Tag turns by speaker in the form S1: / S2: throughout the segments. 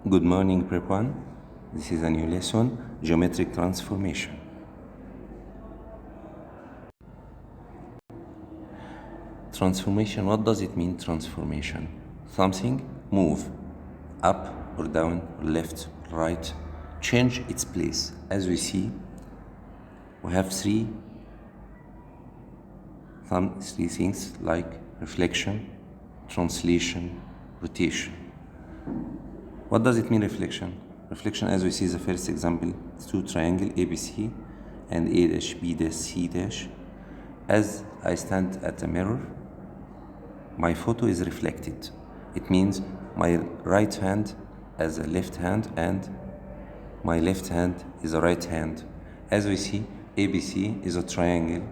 S1: Good morning, prep1. This is a new lesson, geometric transformation. Transformation, what does it mean, transformation? Something move up or down, left, right, change its place. As we see, we have three things like reflection, translation, rotation. What does it mean, reflection? Reflection, as we see the first example, two triangle ABC and A dash, B dash, C dash. As I stand at a mirror, my photo is reflected. It means my right hand as a left hand and my left hand is a right hand. As we see, ABC is a triangle,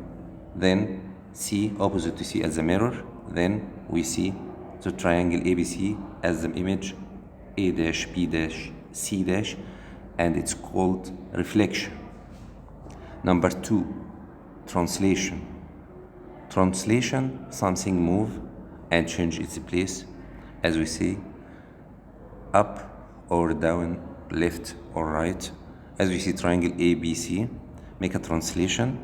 S1: then C opposite to C as a mirror, then we see the triangle ABC as the image A dash, B dash, C dash, and it's called reflection. Number two, translation. Translation, something move and change its place, as we see, up or down, left or right. As we see triangle ABC, make a translation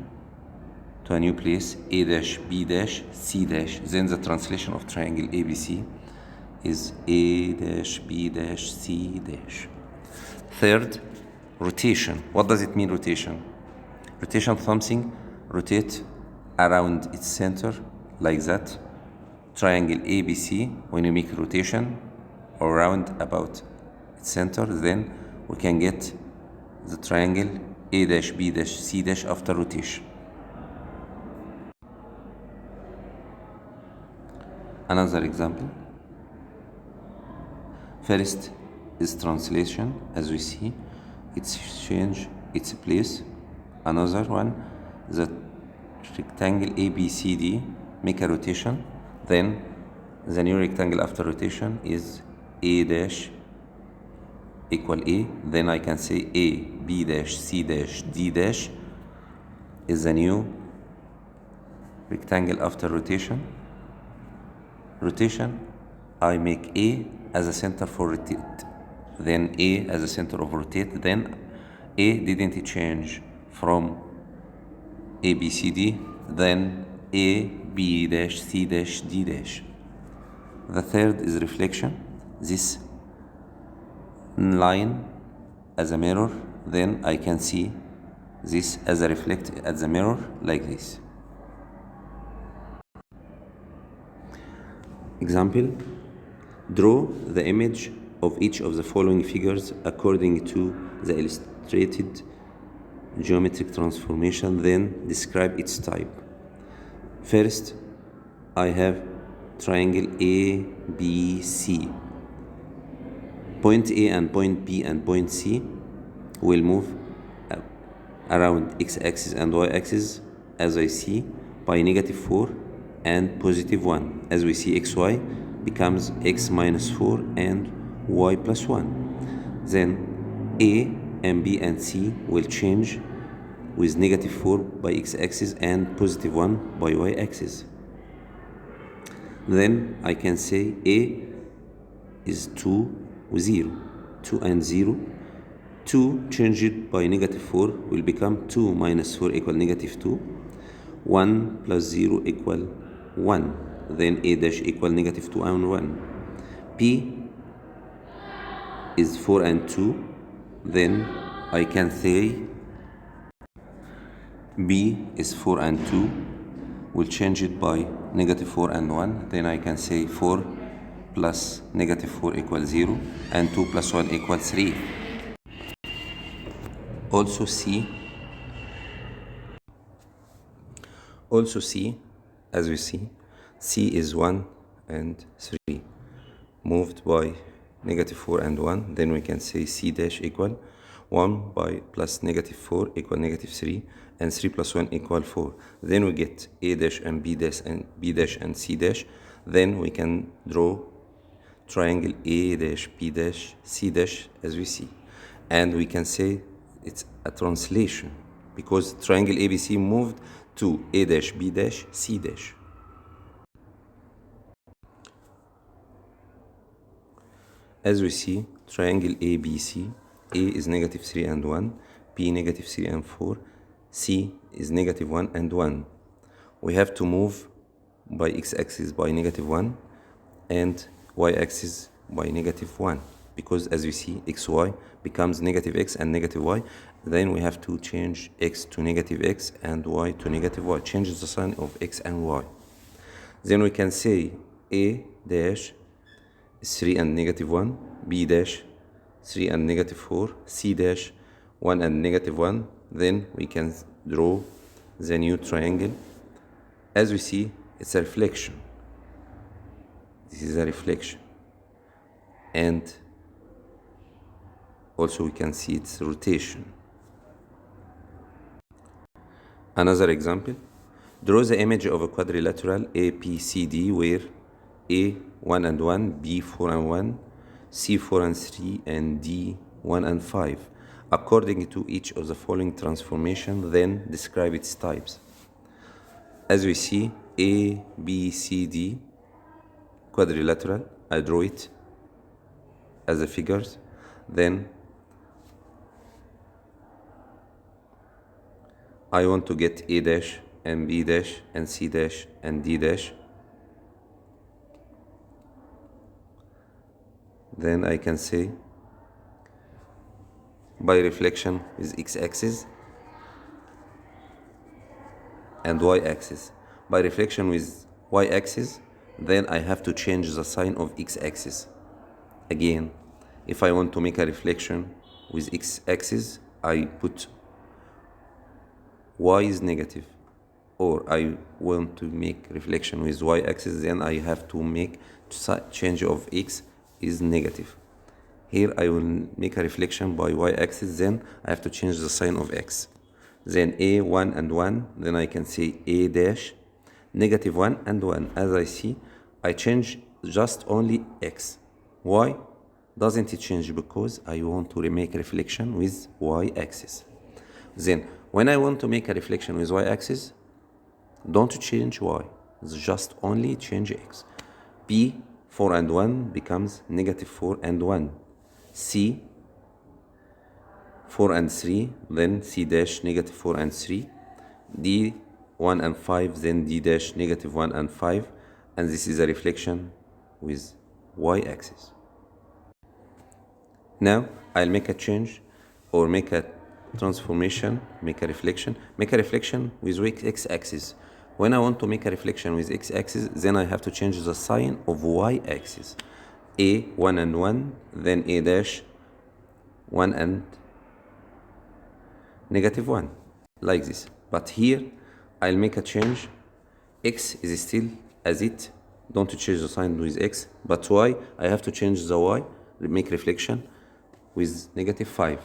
S1: to a new place, A dash, B dash, C dash. Then the translation of triangle ABC is A dash, B dash, C dash. Third, rotation. What does it mean, rotation? Rotation, something rotate around its center like that. Triangle ABC, when you make rotation around about its center, then we can get the triangle A dash, B dash, C dash after rotation. Another example. First is translation, as we see, it's change its place. Another one, the rectangle ABCD, make a rotation, then the new rectangle after rotation is A dash equal A, then I can say A, B dash, C dash, D dash is the new rectangle after rotation. Rotation, I make A as a center for rotate, then A as a center of rotate, then A didn't change from ABCD, then A, B dash, C dash, D dash. The third is reflection. This line as a mirror, then I can see this as a reflect at the mirror like this. Example, draw the image of each of the following figures according to the illustrated geometric transformation, then describe its type. First, I have triangle ABC. Point A and point B and point C will move around x-axis and y-axis, as I see, by -4 and +1. As we see, xy becomes x minus 4 and y plus 1. Then A and B and C will change with -4 by x-axis and +1 by y-axis. Then I can say A is 2 with 0, 2 and 0. 2 changed by -4 will become 2 minus 4 equal -2. 1 plus 0 equal 1. Then A dash equal -2 and 1. P is 4 and 2. Then I can say B is 4 and 2. We'll change it by -4 and 1. Then I can say 4 plus -4 equals 0 and 2 plus 1 equals 3. Also C, as we see, C is 1 and 3. Moved by -4 and 1, then we can say C dash equal 1 by plus -4 equal -3, and 3 plus 1 equal 4. Then we get A dash and B dash and C dash. Then we can draw triangle A dash, B dash, C dash, as we see. And we can say it's a translation because triangle ABC moved to A dash, B dash, C dash. As we see, triangle ABC. A is negative 3 and 1, B negative 3 and 4, C is negative 1 and 1. We have to move by x-axis by negative 1 and y-axis by negative 1, because as we see xy becomes negative x and negative y. Then we have to change x to negative x and y to negative y, change the sign of x and y. Then we can say a dash is 3 and negative 1, b dash 3 and negative 4, c dash 1 and negative 1. Then we can draw the new triangle. As we see, it's a reflection. This is a reflection. And also we can see its rotation. Another example, draw the image of a quadrilateral APCD where A 1 and 1, B 4 and 1, C 4 and 3, and D 1 and 5, according to each of the following transformation. Then describe its types. As we see, A, B, C, D, quadrilateral, I draw it as a figures. Then I want to get A dash and B dash and C dash and D dash. Then I can say by reflection with x-axis and y-axis. By reflection with y-axis, then I have to change the sign of x-axis. Again, if I want to make a reflection with x-axis, I put y is negative, or I want to make reflection with y-axis, then I have to make change of x is negative. Here I will make a reflection by y-axis, then I have to change the sign of x. Then a 1 and 1, then I can say a dash negative 1 and 1. As I see, I change just only x. Why doesn't it change? Because I want to make reflection with y-axis. Then when I want to make a reflection with y-axis, don't change y, just only change x. B 4 and 1 becomes negative 4 and 1. C 4 and 3, then C dash negative 4 and 3. D 1 and 5, then D dash negative 1 and 5. And this is a reflection with y-axis. Now I'll make a change, or make a transformation, make a reflection with x-axis. When I want to make a reflection with x-axis, then I have to change the sign of y-axis. A 1 and 1, then A dash 1 and negative 1, like this. But here I'll make a change. X is still as it, don't change the sign with x, but y, I have to change the y, make reflection with negative 5.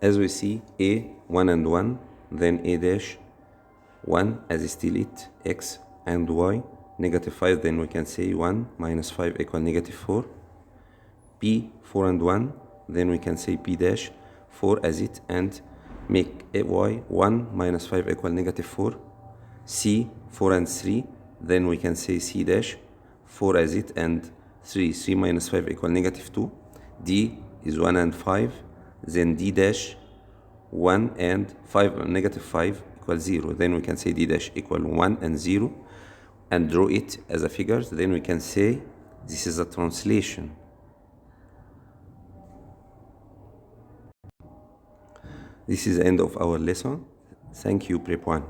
S1: As we see, A 1 and 1, then A dash 1 as still it, x and y, negative 5, then we can say 1 minus 5 equal negative 4. B 4 and 1, then we can say B dash 4 as it, and make y 1 minus 5 equal negative 4. C 4 and 3, then we can say C dash 4 as it, and 3 minus 5 equal negative 2. D is 1 and 5, then D dash 1 and 5 negative 5 equals 0. Then we can say D dash equal 1 and 0, and draw it as a figure. Then we can say this is a translation. This is the end of our lesson. Thank you, prep 1.